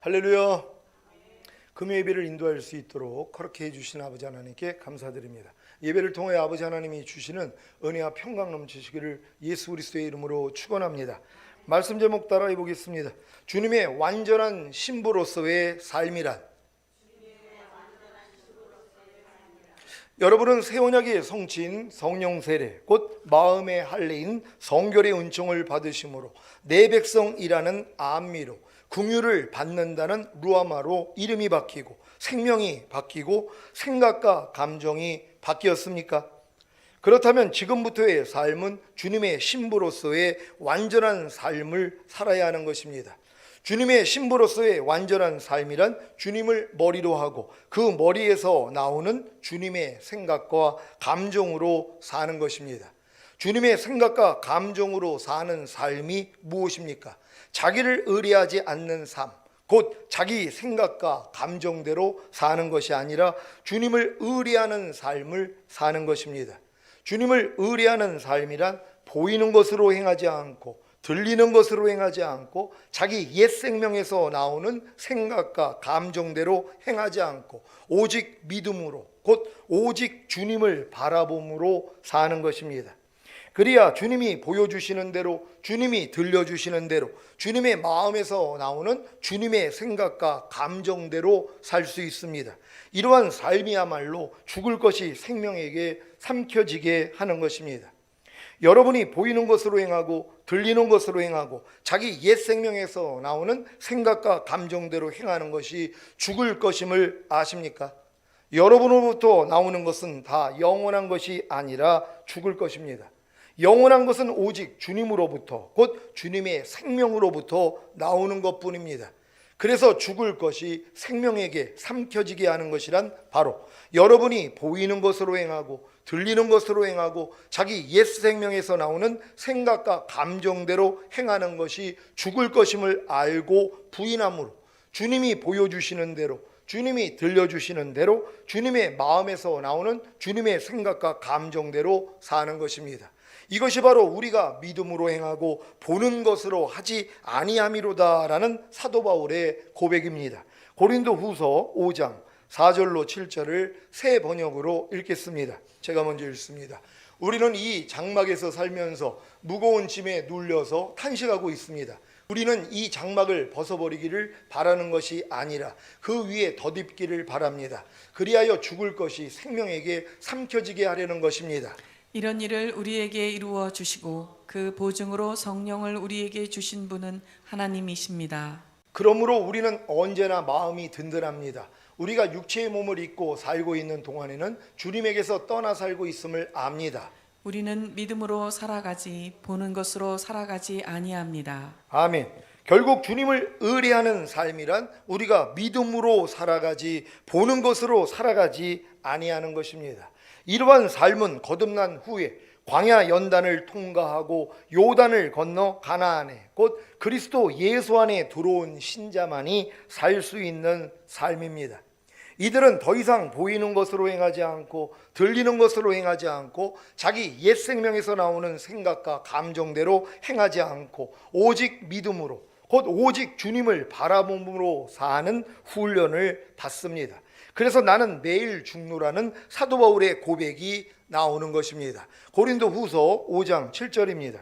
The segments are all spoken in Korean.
할렐루야. 금요 예배를 인도할 수 있도록 그렇게 해주신 아버지 하나님께 감사드립니다. 예배를 통해 아버지 하나님이 주시는 은혜와 평강 넘치시기를 예수 그리스도의 이름으로 축원합니다. 말씀 제목 따라해 보겠습니다. 주님의 완전한 신부로서의 삶이란. 여러분은 새 언약의 성취인 성령 세례 곧 마음의 할례인 성결의 은총을 받으심으로 내 백성이라는 암미로 긍휼을 받는다는 루아마로 이름이 바뀌고 생명이 바뀌고 생각과 감정이 바뀌었습니까? 그렇다면 지금부터의 삶은 주님의 신부로서의 완전한 삶을 살아야 하는 것입니다. 주님의 신부로서의 완전한 삶이란 주님을 머리로 하고 그 머리에서 나오는 주님의 생각과 감정으로 사는 것입니다. 주님의 생각과 감정으로 사는 삶이 무엇입니까? 자기를 의뢰하지 않는 삶, 곧 자기 생각과 감정대로 사는 것이 아니라 주님을 의뢰하는 삶을 사는 것입니다. 주님을 의뢰하는 삶이란 보이는 것으로 행하지 않고 들리는 것으로 행하지 않고 자기 옛 생명에서 나오는 생각과 감정대로 행하지 않고 오직 믿음으로 곧 오직 주님을 바라봄으로 사는 것입니다. 그래야 주님이 보여주시는 대로 주님이 들려주시는 대로 주님의 마음에서 나오는 주님의 생각과 감정대로 살 수 있습니다. 이러한 삶이야말로 죽을 것이 생명에게 삼켜지게 하는 것입니다. 여러분이 보이는 것으로 행하고 들리는 것으로 행하고 자기 옛 생명에서 나오는 생각과 감정대로 행하는 것이 죽을 것임을 아십니까? 여러분으로부터 나오는 것은 다 영원한 것이 아니라 죽을 것입니다. 영원한 것은 오직 주님으로부터 곧 주님의 생명으로부터 나오는 것뿐입니다. 그래서 죽을 것이 생명에게 삼켜지게 하는 것이란 바로 여러분이 보이는 것으로 행하고 들리는 것으로 행하고 자기 옛 생명에서 나오는 생각과 감정대로 행하는 것이 죽을 것임을 알고 부인함으로 주님이 보여주시는 대로 주님이 들려주시는 대로 주님의 마음에서 나오는 주님의 생각과 감정대로 사는 것입니다. 이것이 바로 우리가 믿음으로 행하고 보는 것으로 하지 아니함이로다라는 사도 바울의 고백입니다. 고린도 후서 5장 4절로 7절을 새 번역으로 읽겠습니다. 제가 먼저 읽습니다. 우리는 이 장막에서 살면서 무거운 짐에 눌려서 탄식하고 있습니다. 우리는 이 장막을 벗어버리기를 바라는 것이 아니라 그 위에 덧입기를 바랍니다. 그리하여 죽을 것이 생명에게 삼켜지게 하려는 것입니다. 이런 일을 우리에게 이루어 주시고 그 보증으로 성령을 우리에게 주신 분은 하나님이십니다. 그러므로 우리는 언제나 마음이 든든합니다. 우리가 육체의 몸을 입고 살고 있는 동안에는 주님에게서 떠나 살고 있음을 압니다. 우리는 믿음으로 살아가지 보는 것으로 살아가지 아니합니다. 아멘. 결국 주님을 의뢰하는 삶이란 우리가 믿음으로 살아가지 보는 것으로 살아가지 아니하는 것입니다. 이러한 삶은 거듭난 후에 광야 연단을 통과하고 요단을 건너 가나안에 곧 그리스도 예수 안에 들어온 신자만이 살 수 있는 삶입니다. 이들은 더 이상 보이는 것으로 행하지 않고 들리는 것으로 행하지 않고 자기 옛 생명에서 나오는 생각과 감정대로 행하지 않고 오직 믿음으로 곧 오직 주님을 바라봄으로 사는 훈련을 받습니다. 그래서 나는 매일 죽노라는 사도 바울의 고백이 나오는 것입니다. 고린도 후서 5장 7절입니다.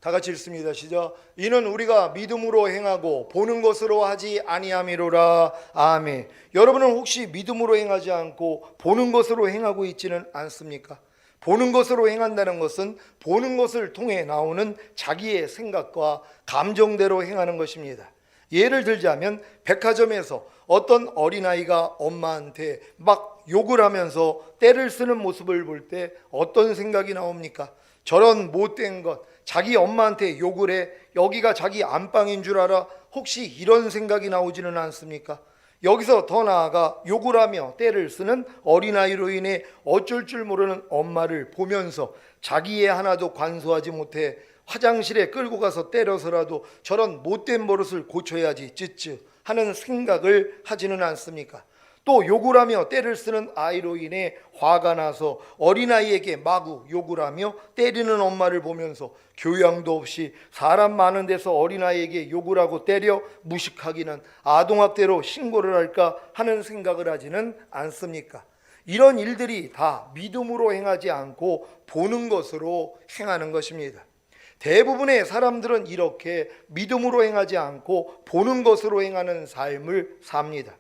다 같이 읽습니다. 시작. 이는 우리가 믿음으로 행하고 보는 것으로 하지 아니함이로라. 아멘. 여러분은 혹시 믿음으로 행하지 않고 보는 것으로 행하고 있지는 않습니까? 보는 것으로 행한다는 것은 보는 것을 통해 나오는 자기의 생각과 감정대로 행하는 것입니다. 예를 들자면 백화점에서 어떤 어린아이가 엄마한테 막 욕을 하면서 때를 쓰는 모습을 볼 때 어떤 생각이 나옵니까? 저런 못된 것, 자기 엄마한테 욕을 해, 여기가 자기 안방인 줄 알아? 혹시 이런 생각이 나오지는 않습니까? 여기서 더 나아가 욕을 하며 때를 쓰는 어린아이로 인해 어쩔 줄 모르는 엄마를 보면서 자기의 하나도 관소하지 못해 화장실에 끌고 가서 때려서라도 저런 못된 버릇을 고쳐야지 쯔쯔 하는 생각을 하지는 않습니까? 또 욕을 하며 때를 쓰는 아이로 인해 화가 나서 어린아이에게 마구 욕을 하며 때리는 엄마를 보면서 교양도 없이 사람 많은 데서 어린아이에게 욕을 하고 때려 무식하기는 아동학대로 신고를 할까 하는 생각을 하지는 않습니까? 이런 일들이 다 믿음으로 행하지 않고 보는 것으로 행하는 것입니다. 대부분의 사람들은 이렇게 믿음으로 행하지 않고 보는 것으로 행하는 삶을 삽니다.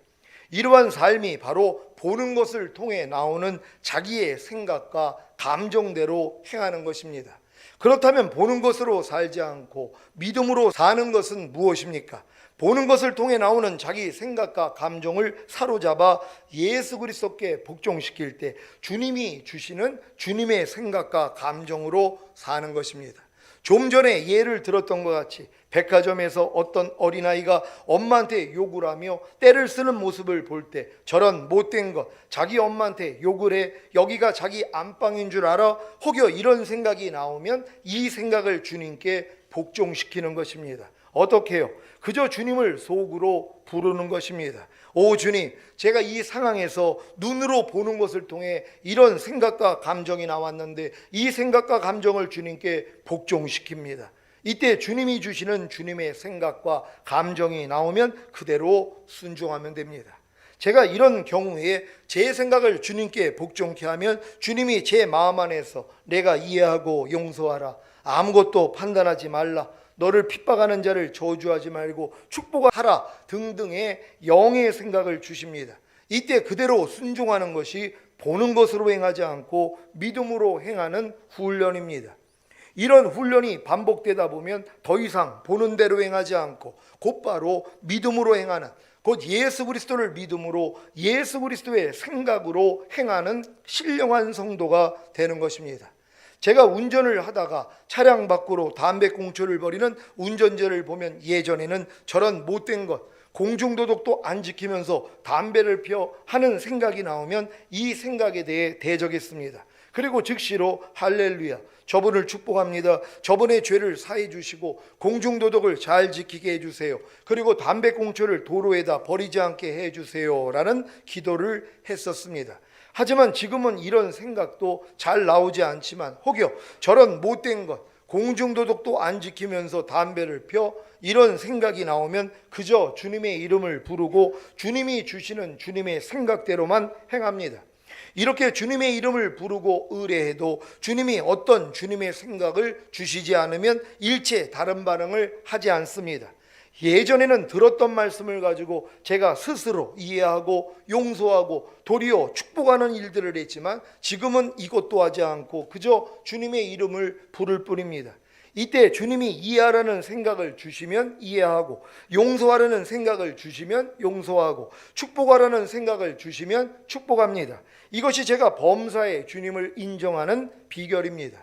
이러한 삶이 바로 보는 것을 통해 나오는 자기의 생각과 감정대로 행하는 것입니다. 그렇다면 보는 것으로 살지 않고 믿음으로 사는 것은 무엇입니까? 보는 것을 통해 나오는 자기 생각과 감정을 사로잡아 예수 그리스도께 복종시킬 때 주님이 주시는 주님의 생각과 감정으로 사는 것입니다. 좀 전에 예를 들었던 것 같이 백화점에서 어떤 어린아이가 엄마한테 욕을 하며 때를 쓰는 모습을 볼 때 저런 못된 것, 자기 엄마한테 욕을 해, 여기가 자기 안방인 줄 알아? 혹여 이런 생각이 나오면 이 생각을 주님께 복종시키는 것입니다. 어떻게 해요? 그저 주님을 속으로 부르는 것입니다. 오 주님, 제가 이 상황에서 눈으로 보는 것을 통해 이런 생각과 감정이 나왔는데 이 생각과 감정을 주님께 복종시킵니다. 이때 주님이 주시는 주님의 생각과 감정이 나오면 그대로 순종하면 됩니다. 제가 이런 경우에 제 생각을 주님께 복종케 하면 주님이 제 마음 안에서 내가 이해하고 용서하라, 아무것도 판단하지 말라, 너를 핍박하는 자를 저주하지 말고 축복하라 등등의 영의 생각을 주십니다. 이때 그대로 순종하는 것이 보는 것으로 행하지 않고 믿음으로 행하는 훈련입니다. 이런 훈련이 반복되다 보면 더 이상 보는 대로 행하지 않고 곧바로 믿음으로 행하는, 곧 예수 그리스도를 믿음으로 예수 그리스도의 생각으로 행하는 신령한 성도가 되는 것입니다. 제가 운전을 하다가 차량 밖으로 담배꽁초를 버리는 운전자를 보면 예전에는 저런 못된 것, 공중도덕도 안 지키면서 담배를 펴 하는 생각이 나오면 이 생각에 대해 대적했습니다. 그리고 즉시로 할렐루야, 저분을 축복합니다. 저분의 죄를 사해 주시고 공중도덕을 잘 지키게 해주세요. 그리고 담배꽁초를 도로에다 버리지 않게 해주세요 라는 기도를 했었습니다. 하지만 지금은 이런 생각도 잘 나오지 않지만 혹여 저런 못된 것, 공중도덕도 안 지키면서 담배를 펴 이런 생각이 나오면 그저 주님의 이름을 부르고 주님이 주시는 주님의 생각대로만 행합니다. 이렇게 주님의 이름을 부르고 의뢰해도 주님이 어떤 주님의 생각을 주시지 않으면 일체 다른 반응을 하지 않습니다. 예전에는 들었던 말씀을 가지고 제가 스스로 이해하고 용서하고 도리어 축복하는 일들을 했지만 지금은 이것도 하지 않고 그저 주님의 이름을 부를 뿐입니다. 이때 주님이 이해하라는 생각을 주시면 이해하고, 용서하라는 생각을 주시면 용서하고, 축복하라는 생각을 주시면 축복합니다. 이것이 제가 범사에 주님을 인정하는 비결입니다.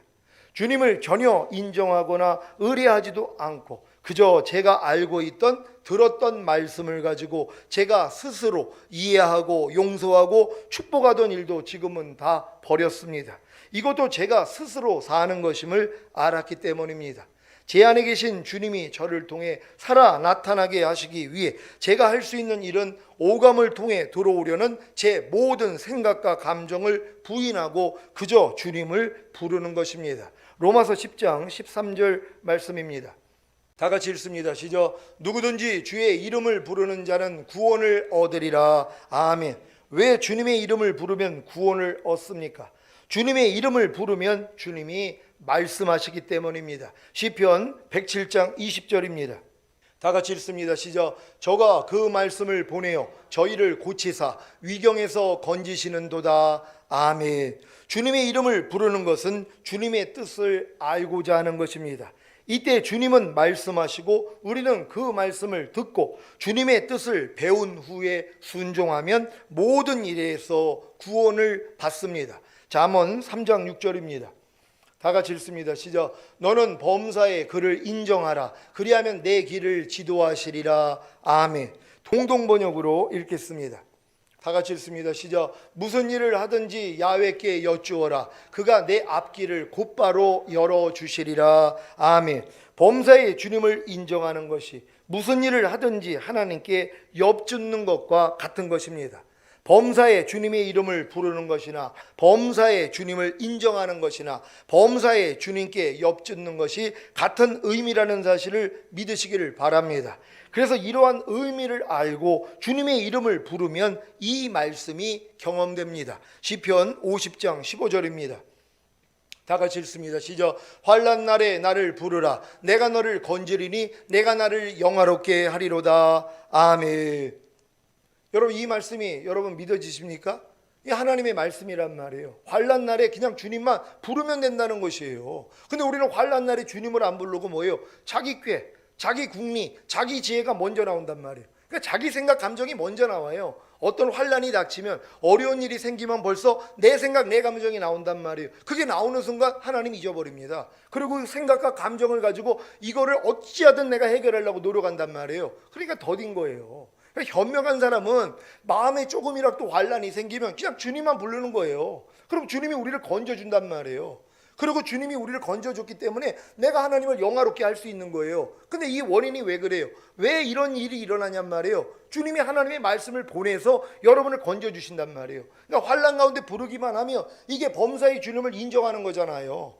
주님을 전혀 인정하거나 의뢰하지도 않고 그저 제가 알고 있던 들었던 말씀을 가지고 제가 스스로 이해하고 용서하고 축복하던 일도 지금은 다 버렸습니다. 이것도 제가 스스로 사는 것임을 알았기 때문입니다. 제 안에 계신 주님이 저를 통해 살아 나타나게 하시기 위해 제가 할 수 있는 일은 오감을 통해 들어오려는 제 모든 생각과 감정을 부인하고 그저 주님을 부르는 것입니다. 로마서 10장 13절 말씀입니다. 다 같이 읽습니다. 시작. 누구든지 주의 이름을 부르는 자는 구원을 얻으리라. 아멘. 왜 주님의 이름을 부르면 구원을 얻습니까? 주님의 이름을 부르면 주님이 말씀하시기 때문입니다. 시편 107장 20절입니다. 다 같이 읽습니다. 시작. 저가 그 말씀을 보내어 저희를 고치사 위경에서 건지시는도다. 아멘. 주님의 이름을 부르는 것은 주님의 뜻을 알고자 하는 것입니다. 이때 주님은 말씀하시고 우리는 그 말씀을 듣고 주님의 뜻을 배운 후에 순종하면 모든 일에서 구원을 받습니다. 잠언 3장 6절입니다. 다 같이 읽습니다. 시작. 너는 범사의 그를 인정하라. 그리하면 내 길을 지도하시리라. 아멘. 동동번역으로 읽겠습니다. 다 같이 읽습니다. 시작. 무슨 일을 하든지 야훼께 여쭈어라. 그가 내 앞길을 곧바로 열어주시리라. 아멘. 범사의 주님을 인정하는 것이 무슨 일을 하든지 하나님께 엽주는 것과 같은 것입니다. 범사에 주님의 이름을 부르는 것이나 범사에 주님을 인정하는 것이나 범사에 주님께 엽짓는 것이 같은 의미라는 사실을 믿으시기를 바랍니다. 그래서 이러한 의미를 알고 주님의 이름을 부르면 이 말씀이 경험됩니다. 시편 50장 15절입니다. 다 같이 읽습니다. 시작. 환난 날에 나를 부르라. 내가 너를 건지리니 내가 나를 영화롭게 하리로다. 아멘. 여러분, 이 말씀이 여러분 믿어지십니까? 이 하나님의 말씀이란 말이에요. 환난 날에 그냥 주님만 부르면 된다는 것이에요. 근데 우리는 환난 날에 주님을 안 부르고 뭐예요? 자기 꾀, 자기 궁리, 자기 지혜가 먼저 나온단 말이에요. 그러니까 자기 생각, 감정이 먼저 나와요. 어떤 환난이 닥치면, 어려운 일이 생기면 벌써 내 생각, 내 감정이 나온단 말이에요. 그게 나오는 순간 하나님 잊어버립니다. 그리고 생각과 감정을 가지고 이거를 어찌하든 내가 해결하려고 노력한단 말이에요. 그러니까 더딘 거예요. 현명한 사람은 마음에 조금이라도 환난이 생기면 그냥 주님만 부르는 거예요. 그럼 주님이 우리를 건져준단 말이에요. 그리고 주님이 우리를 건져줬기 때문에 내가 하나님을 영화롭게 할 수 있는 거예요. 근데 이 원인이 왜 그래요? 왜 이런 일이 일어나냔 말이에요. 주님이 하나님의 말씀을 보내서 여러분을 건져주신단 말이에요. 그러니까 환난 가운데 부르기만 하면 이게 범사의 주님을 인정하는 거잖아요.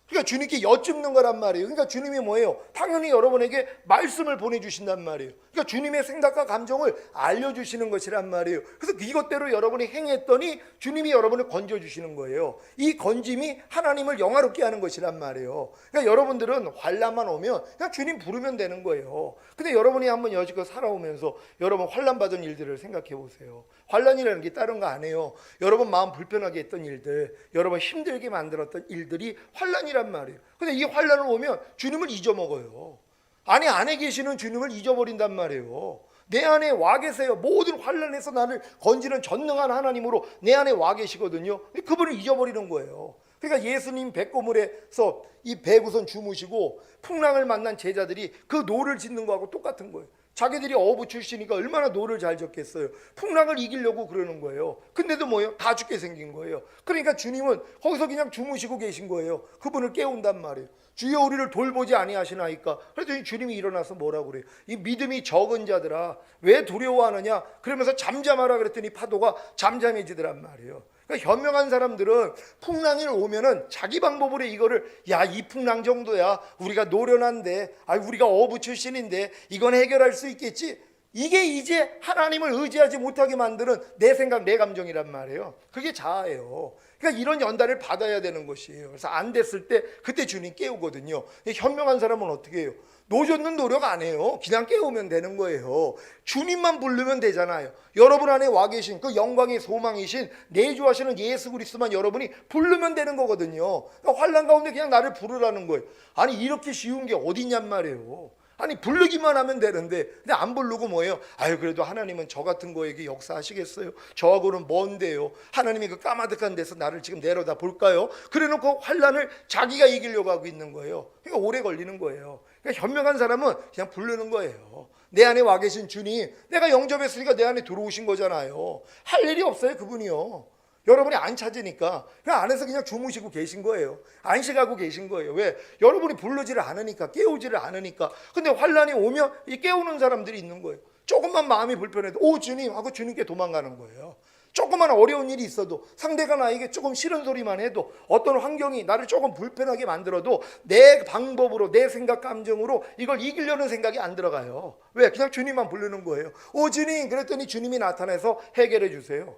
그러니까 주님께 여쭙는 거란 말이에요. 그러니까 주님이 뭐예요? 당연히 여러분에게 말씀을 보내주신단 말이에요. 그러니까 주님의 생각과 감정을 알려주시는 것이란 말이에요. 그래서 이것대로 여러분이 행했더니 주님이 여러분을 건져주시는 거예요. 이 건짐이 하나님을 영화롭게 하는 것이란 말이에요. 그러니까 여러분들은 환난만 오면 그냥 주님 부르면 되는 거예요. 근데 여러분이 한번 여지껏 살아오면서 여러분 환난 받은 일들을 생각해 보세요. 환난이라는 게 다른 거 아니에요. 여러분 마음 불편하게 했던 일들, 여러분 힘들게 만들었던 일들이 환난이란 말이에요. 근데 이 환난을 오면 주님을 잊어먹어요. 안에 계시는 주님을 잊어버린단 말이에요. 내 안에 와 계세요. 모든 환난에서 나를 건지는 전능한 하나님으로 내 안에 와 계시거든요. 그분을 잊어버리는 거예요. 그러니까 예수님 배꼽물에서 이 배구선 주무시고 풍랑을 만난 제자들이 그 노를 짓는 거하고 똑같은 거예요. 자기들이 어부 출신이니까 얼마나 노를 잘 젓겠어요. 풍랑을 이기려고 그러는 거예요. 근데도 뭐예요? 다 죽게 생긴 거예요. 그러니까 주님은 거기서 그냥 주무시고 계신 거예요. 그분을 깨운단 말이에요. 주여 우리를 돌보지 아니하시나이까. 그랬더니 주님이 일어나서 뭐라고 그래요? 이 믿음이 적은 자들아 왜 두려워하느냐. 그러면서 잠잠하라 그랬더니 파도가 잠잠해지더란 말이에요. 그러니까 현명한 사람들은 풍랑이 오면은 자기 방법으로 이거를 야, 이 풍랑 정도야 우리가 노련한데, 우리가 어부 출신인데 이건 해결할 수 있겠지. 이게 이제 하나님을 의지하지 못하게 만드는 내 생각, 내 감정이란 말이에요. 그게 자아예요. 그러니까 이런 연단을 받아야 되는 것이에요. 그래서 안 됐을 때 그때 주님 깨우거든요. 현명한 사람은 어떻게 해요? 노젓는 노력 안 해요. 그냥 깨우면 되는 거예요. 주님만 부르면 되잖아요. 여러분 안에 와 계신 그 영광의 소망이신 내주하시는 예수 그리스도만 여러분이 부르면 되는 거거든요. 그러니까 환난 가운데 그냥 나를 부르라는 거예요. 아니 이렇게 쉬운 게 어디냔 말이에요. 아니 부르기만 하면 되는데 근데 안 부르고 뭐예요? 그래도 하나님은 저 같은 거에게 역사하시겠어요? 저하고는 먼데요. 하나님이 그 까마득한 데서 나를 지금 내려다 볼까요? 그래놓고 환난을 자기가 이기려고 하고 있는 거예요. 그러니까 오래 걸리는 거예요. 그러니까 현명한 사람은 그냥 부르는 거예요. 내 안에 와 계신 주님, 내가 영접했으니까 내 안에 들어오신 거잖아요. 할 일이 없어요 그분이요. 여러분이 안 찾으니까 그냥 안에서 그냥 주무시고 계신 거예요. 안식하고 계신 거예요. 왜? 여러분이 부르지를 않으니까, 깨우지를 않으니까. 근데 환난이 오면 이 깨우는 사람들이 있는 거예요. 조금만 마음이 불편해도 오 주님 하고 주님께 도망가는 거예요. 조그만 어려운 일이 있어도 상대가 나에게 조금 싫은 소리만 해도 어떤 환경이 나를 조금 불편하게 만들어도 내 방법으로 내 생각 감정으로 이걸 이기려는 생각이 안 들어가요. 왜? 그냥 주님만 부르는 거예요. 오 주님 그랬더니 주님이 나타나서 해결해 주세요.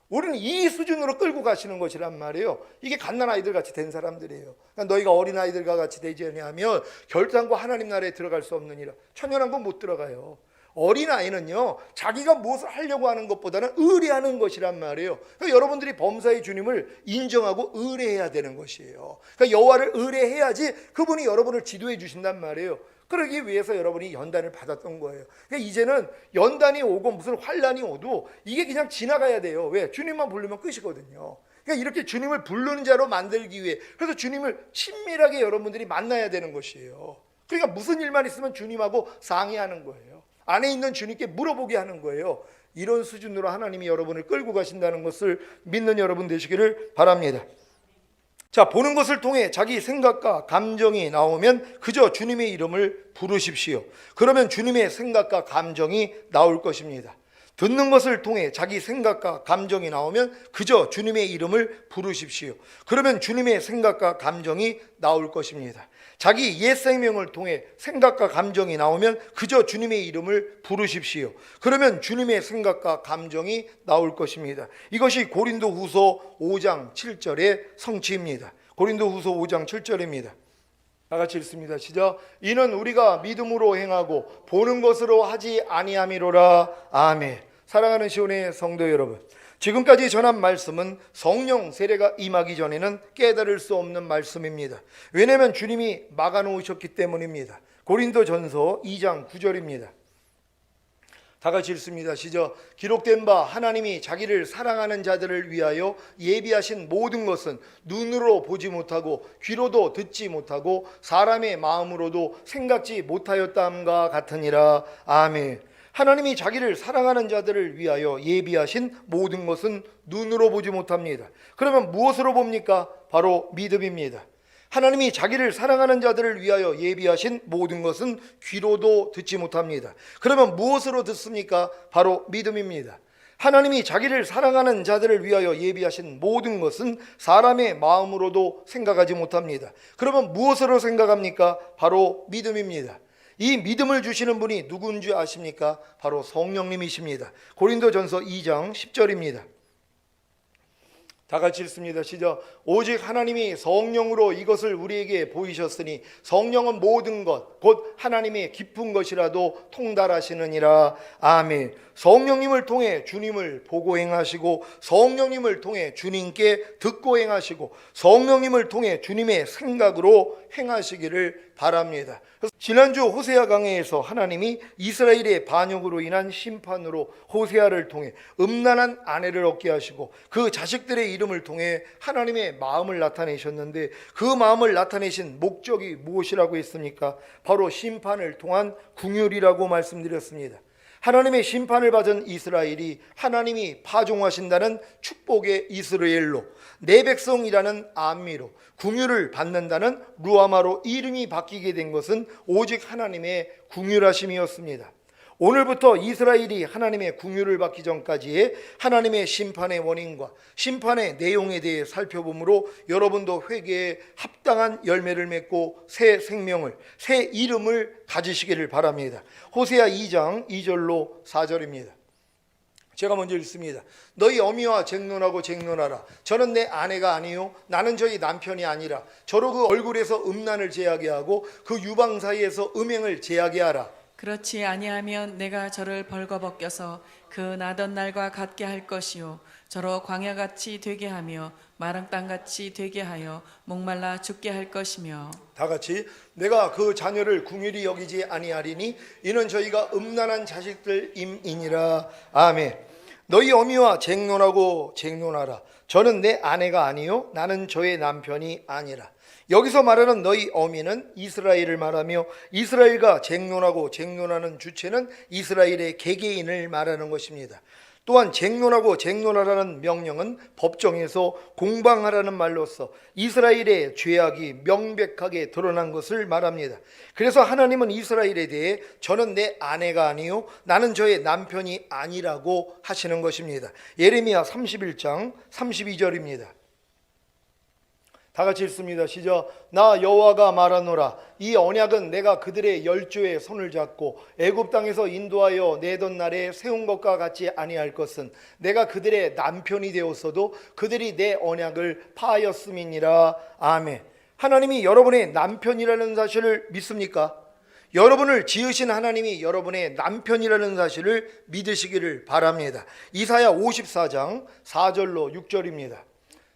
우리는 이 수준으로 끌고 가시는 것이란 말이에요. 이게 갓난아이들 같이 된 사람들이에요. 그러니까 너희가 어린아이들과 같이 되지 아니하면 결단과 하나님 나라에 들어갈 수 없느니라. 천연한 건 못 들어가요. 어린아이는요 자기가 무엇을 하려고 하는 것보다는 의뢰하는 것이란 말이에요. 그러니까 여러분들이 범사의 주님을 인정하고 의뢰해야 되는 것이에요. 그러니까 여호와를 의뢰해야지 그분이 여러분을 지도해 주신단 말이에요. 그러기 위해서 여러분이 연단을 받았던 거예요. 그러니까 이제는 연단이 오고 무슨 환난이 오도 이게 그냥 지나가야 돼요. 왜? 주님만 부르면 끝이거든요. 그러니까 이렇게 주님을 부르는 자로 만들기 위해 그래서 주님을 친밀하게 여러분들이 만나야 되는 것이에요. 그러니까 무슨 일만 있으면 주님하고 상의하는 거예요. 안에 있는 주님께 물어보게 하는 거예요. 이런 수준으로 하나님이 여러분을 끌고 가신다는 것을 믿는 여러분 되시기를 바랍니다. 자, 보는 것을 통해 자기 생각과 감정이 나오면 그저 주님의 이름을 부르십시오. 그러면 주님의 생각과 감정이 나올 것입니다. 듣는 것을 통해 자기 생각과 감정이 나오면 그저 주님의 이름을 부르십시오. 그러면 주님의 생각과 감정이 나올 것입니다. 자기 옛 생명을 통해 생각과 감정이 나오면 그저 주님의 이름을 부르십시오. 그러면 주님의 생각과 감정이 나올 것입니다. 이것이 고린도후서 5장 7절의 성취입니다. 고린도후서 5장 7절입니다. 다 같이 읽습니다. 시작. 이는 우리가 믿음으로 행하고 보는 것으로 하지 아니함이로라. 아멘. 사랑하는 시온의 성도 여러분, 지금까지 전한 말씀은 성령 세례가 임하기 전에는 깨달을 수 없는 말씀입니다. 왜냐하면 주님이 막아놓으셨기 때문입니다. 고린도전서 2장 9절입니다. 다 같이 읽습니다. 시작. 기록된 바 하나님이 자기를 사랑하는 자들을 위하여 예비하신 모든 것은 눈으로 보지 못하고 귀로도 듣지 못하고 사람의 마음으로도 생각지 못하였다함과 같으니라. 아멘. 하나님이 자기를 사랑하는 자들을 위하여 예비하신 모든 것은 눈으로 보지 못합니다. 그러면 무엇으로 봅니까? 바로 믿음입니다. 하나님이 자기를 사랑하는 자들을 위하여 예비하신 모든 것은 귀로도 듣지 못합니다. 그러면 무엇으로 듣습니까? 바로 믿음입니다. 하나님이 자기를 사랑하는 자들을 위하여 예비하신 모든 것은 사람의 마음으로도 생각하지 못합니다. 그러면 무엇으로 생각합니까? 바로 믿음입니다. 이 믿음을 주시는 분이 누구인지 아십니까? 바로 성령님이십니다. 고린도전서 2장 10절입니다. 다 같이 읽습니다. 시작. 오직 하나님이 성령으로 이것을 우리에게 보이셨으니 성령은 모든 것 곧 하나님의 깊은 것이라도 통달하시느니라. 아멘. 성령님을 통해 주님을 보고 행하시고 성령님을 통해 주님께 듣고 행하시고 성령님을 통해 주님의 생각으로 행하시기를 바랍니다. 지난주 호세아 강해에서 하나님이 이스라엘의 반역으로 인한 심판으로 호세아를 통해 음란한 아내를 얻게 하시고 그 자식들의 이름을 통해 하나님의 마음을 나타내셨는데 그 마음을 나타내신 목적이 무엇이라고 했습니까? 바로 심판을 통한 긍휼이라고 말씀드렸습니다. 하나님의 심판을 받은 이스라엘이 하나님이 파종하신다는 축복의 이스라엘로, 내 백성이라는 암미로, 긍휼을 받는다는 루아마로 이름이 바뀌게 된 것은 오직 하나님의 긍휼하심이었습니다. 오늘부터 이스라엘이 하나님의 긍휼을 받기 전까지의 하나님의 심판의 원인과 심판의 내용에 대해 살펴보므로 여러분도 회개에 합당한 열매를 맺고 새 생명을, 새 이름을 가지시기를 바랍니다. 호세아 2장 2절로 4절입니다. 제가 먼저 읽습니다. 너희 어미와 쟁론하고 쟁론하라. 저는 내 아내가 아니요 나는 저희 남편이 아니라 저로 그 얼굴에서 음란을 제하게 하고 그 유방 사이에서 음행을 제하게 하라. 그렇지 아니하면 내가 저를 벌거벗겨서 그 나던 날과 같게 할 것이요 저로 광야같이 되게 하며 마른 땅같이 되게 하여 목말라 죽게 할 것이며. 다 같이 내가 그 자녀를 긍휼히 여기지 아니하리니 이는 저희가 음란한 자식들임이니라. 아멘. 너희 어미와 쟁론하고 쟁론하라. 저는 내 아내가 아니요 나는 저의 남편이 아니라. 여기서 말하는 너희 어미는 이스라엘을 말하며 이스라엘과 쟁론하고 쟁론하는 주체는 이스라엘의 개개인을 말하는 것입니다. 또한 쟁론하고 쟁론하라는 명령은 법정에서 공방하라는 말로서 이스라엘의 죄악이 명백하게 드러난 것을 말합니다. 그래서 하나님은 이스라엘에 대해 저는 내 아내가 아니요 나는 저의 남편이 아니라고 하시는 것입니다. 예레미야 31장 32절입니다. 다 같이 읽습니다. 시작. 나 여호와가 말하노라. 이 언약은 내가 그들의 열조의 손을 잡고 애굽 땅에서 인도하여 내던 날에 세운 것과 같이 아니할 것은 내가 그들의 남편이 되었어도 그들이 내 언약을 파하였음이니라. 아멘. 하나님이 여러분의 남편이라는 사실을 믿습니까? 여러분을 지으신 하나님이 여러분의 남편이라는 사실을 믿으시기를 바랍니다. 이사야 54장 4절로 6절입니다.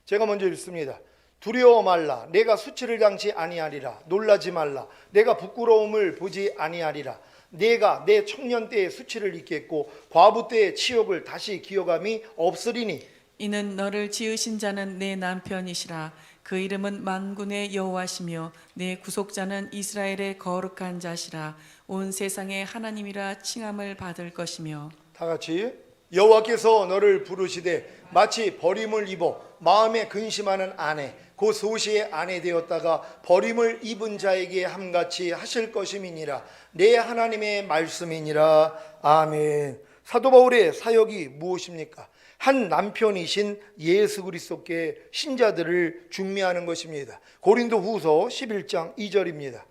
제가 먼저 읽습니다. 두려워 말라. 내가 수치를 당치 아니하리라. 놀라지 말라. 내가 부끄러움을 보지 아니하리라. 내가 내 청년 때의 수치를 잊겠고 과부 때의 치욕을 다시 기억함이 없으리니. 이는 너를 지으신 자는 내 남편이시라. 그 이름은 만군의 여호와시며 내 구속자는 이스라엘의 거룩한 자시라. 온 세상의 하나님이라 칭함을 받을 것이며. 다 같이 여호와께서 너를 부르시되 마치 버림을 입어 마음에 근심하는 아내 그 소시의 아내 되었다가 버림을 입은 자에게 함같이 하실 것임이니라. 내 하나님의 말씀이니라. 아멘. 사도 바울의 사역이 무엇입니까? 한 남편이신 예수 그리스도께 신자들을 중매하는 것입니다. 고린도 후서 11장 2절입니다.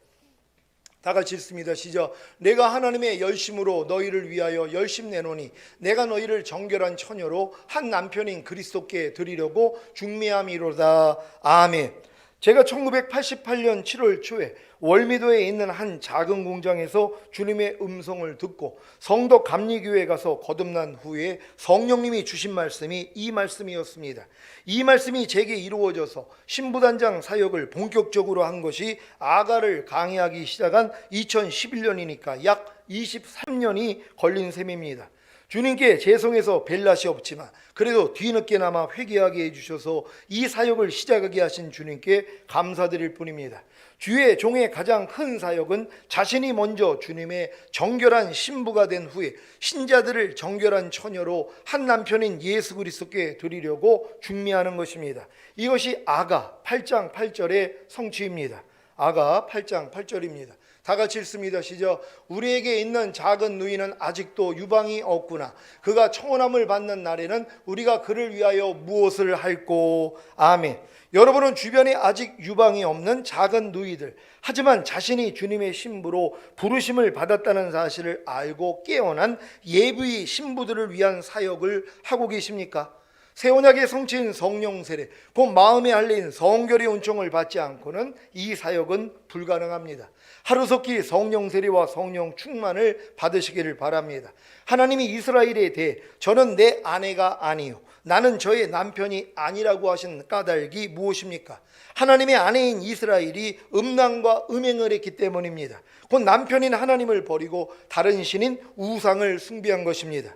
다 같이 읽습니다. 시작. 내가 하나님의 열심으로 너희를 위하여 열심 내노니 내가 너희를 정결한 처녀로 한 남편인 그리스도께 드리려고 중매함이로다. 아멘. 제가 1988년 7월 초에 월미도에 있는 한 작은 공장에서 주님의 음성을 듣고 성도 감리교회에 가서 거듭난 후에 성령님이 주신 말씀이 이 말씀이었습니다. 이 말씀이 제게 이루어져서 신부단장 사역을 본격적으로 한 것이 아가를 강의하기 시작한 2011년이니까 약 23년이 걸린 셈입니다. 주님께 죄송해서 뵐 낯이 없지만 그래도 뒤늦게나마 회개하게 해주셔서 이 사역을 시작하게 하신 주님께 감사드릴 뿐입니다. 주의 종의 가장 큰 사역은 자신이 먼저 주님의 정결한 신부가 된 후에 신자들을 정결한 처녀로 한 남편인 예수 그리스도께 드리려고 중매하는 것입니다. 이것이 아가 8장 8절의 성취입니다. 아가 8장 8절입니다. 다 같이 읽습니다. 시작. 우리에게 있는 작은 누이는 아직도 유방이 없구나. 그가 청혼함을 받는 날에는 우리가 그를 위하여 무엇을 할꼬. 아멘. 여러분은 주변에 아직 유방이 없는 작은 누이들, 하지만 자신이 주님의 신부로 부르심을 받았다는 사실을 알고 깨어난 예비의 신부들을 위한 사역을 하고 계십니까? 새 언약의 성취인 성령 세례, 곧 마음의 할례인 성결의 은총을 받지 않고는 이 사역은 불가능합니다. 하루속히 성령 세례와 성령 충만을 받으시기를 바랍니다. 하나님이 이스라엘에 대해 저는 내 아내가 아니요 나는 저의 남편이 아니라고 하신 까닭이 무엇입니까? 하나님의 아내인 이스라엘이 음란과 음행을 했기 때문입니다. 곧 남편인 하나님을 버리고 다른 신인 우상을 숭배한 것입니다.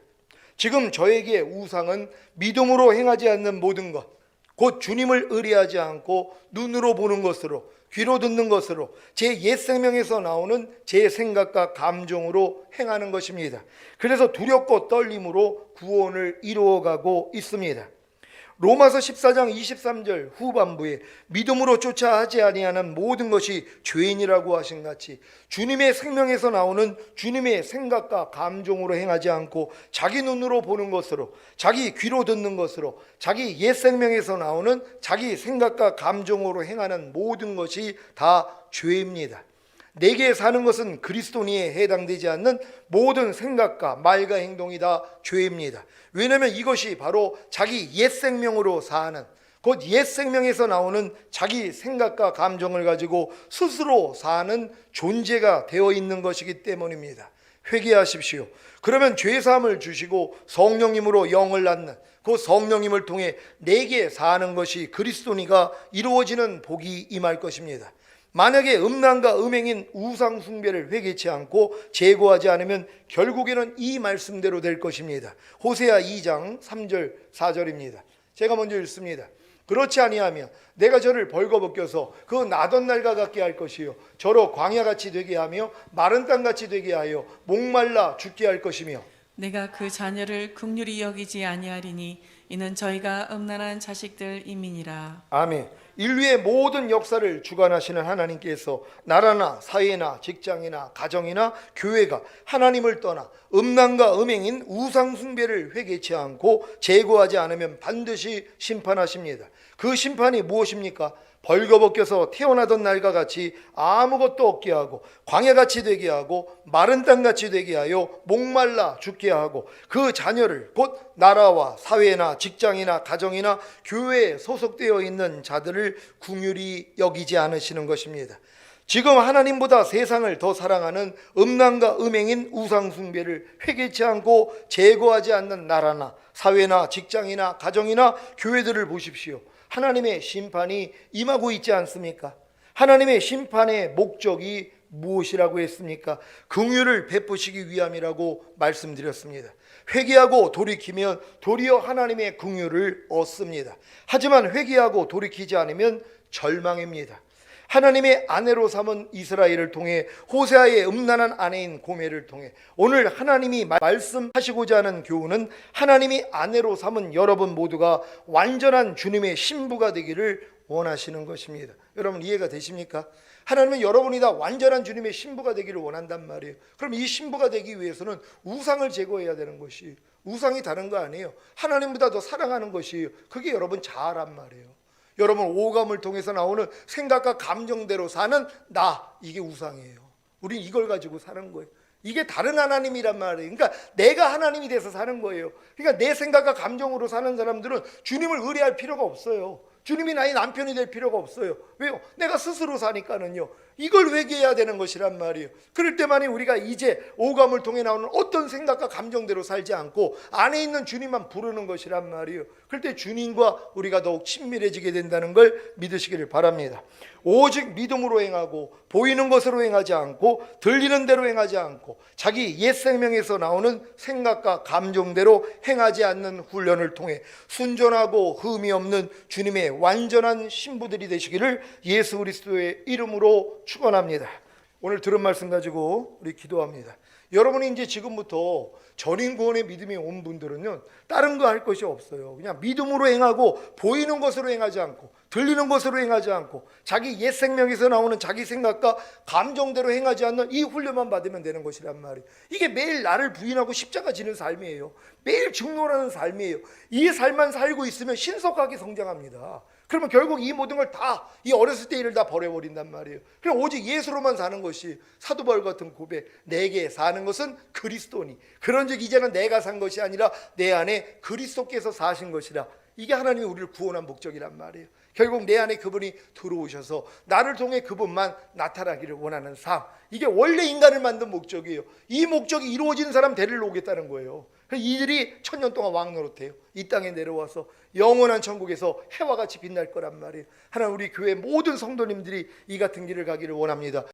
지금 저에게 우상은 믿음으로 행하지 않는 모든 것, 곧 주님을 의뢰하지 않고 눈으로 보는 것으로, 귀로 듣는 것으로, 제 옛 생명에서 나오는 제 생각과 감정으로 행하는 것입니다. 그래서 두렵고 떨림으로 구원을 이루어가고 있습니다. 로마서 14장 23절 후반부에 믿음으로 쫓아 하지 아니하는 모든 것이 죄인이라고 하신 같이 주님의 생명에서 나오는 주님의 생각과 감정으로 행하지 않고 자기 눈으로 보는 것으로, 자기 귀로 듣는 것으로, 자기 옛 생명에서 나오는 자기 생각과 감정으로 행하는 모든 것이 다 죄입니다. 내게 사는 것은 그리스도니에 해당되지 않는 모든 생각과 말과 행동이 다 죄입니다. 왜냐하면 이것이 바로 자기 옛 생명으로 사는, 곧 옛 생명에서 나오는 자기 생각과 감정을 가지고 스스로 사는 존재가 되어 있는 것이기 때문입니다. 회개하십시오. 그러면 죄사함을 주시고 성령님으로 영을 낳는, 그 성령님을 통해 내게 사는 것이 그리스도니가 이루어지는 복이 임할 것입니다. 만약에 음란과 음행인 우상 숭배를 회개치 않고 제거하지 않으면 결국에는 이 말씀대로 될 것입니다. 호세아 2장 3절 4절입니다. 제가 먼저 읽습니다. 그렇지 아니하면 내가 저를 벌거벗겨서 그 나던 날과 같게 할 것이요 저로 광야같이 되게 하며 마른 땅같이 되게 하여 목말라 죽게 할 것이며 내가 그 자녀를 긍휼히 여기지 아니하리니 이는 저희가 음란한 자식들임이니라. 아멘. 인류의 모든 역사를 주관하시는 하나님께서 나라나 사회나 직장이나 가정이나 교회가 하나님을 떠나 음란과 음행인 우상 숭배를 회개치 않고 제거하지 않으면 반드시 심판하십니다. 그 심판이 무엇입니까? 벌거벗겨서 태어나던 날과 같이 아무것도 없게 하고 광야같이 되게 하고 마른 땅같이 되게 하여 목말라 죽게 하고 그 자녀를 곧 나라와 사회나 직장이나 가정이나 교회에 소속되어 있는 자들을 긍휼히 여기지 않으시는 것입니다. 지금 하나님보다 세상을 더 사랑하는 음란과 음행인 우상 숭배를 회개치 않고 제거하지 않는 나라나 사회나 직장이나 가정이나 교회들을 보십시오. 하나님의 심판이 임하고 있지 않습니까? 하나님의 심판의 목적이 무엇이라고 했습니까? 긍휼을 베푸시기 위함이라고 말씀드렸습니다. 회개하고 돌이키면 도리어 하나님의 긍휼을 얻습니다. 하지만 회개하고 돌이키지 않으면 절망입니다. 하나님의 아내로 삼은 이스라엘을 통해 호세아의 음란한 아내인 고멜을 통해 오늘 하나님이 말씀하시고자 하는 교훈은 하나님이 아내로 삼은 여러분 모두가 완전한 주님의 신부가 되기를 원하시는 것입니다. 여러분 이해가 되십니까? 하나님은 여러분이 다 완전한 주님의 신부가 되기를 원한단 말이에요. 그럼 이 신부가 되기 위해서는 우상을 제거해야 되는 것이, 우상이 다른 거 아니에요. 하나님보다 더 사랑하는 것이에요. 그게 여러분 자아란 말이에요. 여러분 오감을 통해서 나오는 생각과 감정대로 사는 나, 이게 우상이에요. 우린 이걸 가지고 사는 거예요. 이게 다른 하나님이란 말이에요. 그러니까 내가 하나님이 돼서 사는 거예요. 그러니까 내 생각과 감정으로 사는 사람들은 주님을 의뢰할 필요가 없어요. 주님이 나의 남편이 될 필요가 없어요. 왜요? 내가 스스로 사니까는요. 이걸 회개해야 되는 것이란 말이에요. 그럴 때만이 우리가 이제 오감을 통해 나오는 어떤 생각과 감정대로 살지 않고 안에 있는 주님만 부르는 것이란 말이에요. 그럴 때 주님과 우리가 더욱 친밀해지게 된다는 걸 믿으시기를 바랍니다. 오직 믿음으로 행하고 보이는 것으로 행하지 않고 들리는 대로 행하지 않고 자기 옛 생명에서 나오는 생각과 감정대로 행하지 않는 훈련을 통해 순전하고 흠이 없는 주님의 완전한 신부들이 되시기를 예수 그리스도의 이름으로 축원합니다. 오늘 들은 말씀 가지고 우리 기도합니다. 여러분이 이제 지금부터 전인 구원의 믿음이 온 분들은요, 다른 거 할 것이 없어요. 그냥 믿음으로 행하고 보이는 것으로 행하지 않고 들리는 것으로 행하지 않고 자기 옛 생명에서 나오는 자기 생각과 감정대로 행하지 않는 이 훈련만 받으면 되는 것이란 말이에요. 이게 매일 나를 부인하고 십자가 지는 삶이에요. 매일 증노하는 삶이에요. 이 삶만 살고 있으면 신속하게 성장합니다. 그러면 결국 이 모든 걸 다, 이 어렸을 때 일을 다 버려버린단 말이에요. 그럼 오직 예수로만 사는 것이 사도 바울 같은 고백, 내게 사는 것은 그리스도니 그런즉 이제는 내가 산 것이 아니라 내 안에 그리스도께서 사신 것이라. 이게 하나님이 우리를 구원한 목적이란 말이에요. 결국 내 안에 그분이 들어오셔서 나를 통해 그분만 나타나기를 원하는 삶, 이게 원래 인간을 만든 목적이에요. 이 목적이 이루어진 사람 데리러 오겠다는 거예요. 이들이 1000년 동안 왕노릇해요. 이 땅에 내려와서 영원한 천국에서 해와 같이 빛날 거란 말이에요. 하나님, 우리 교회 모든 성도님들이 이 같은 길을 가기를 원합니다.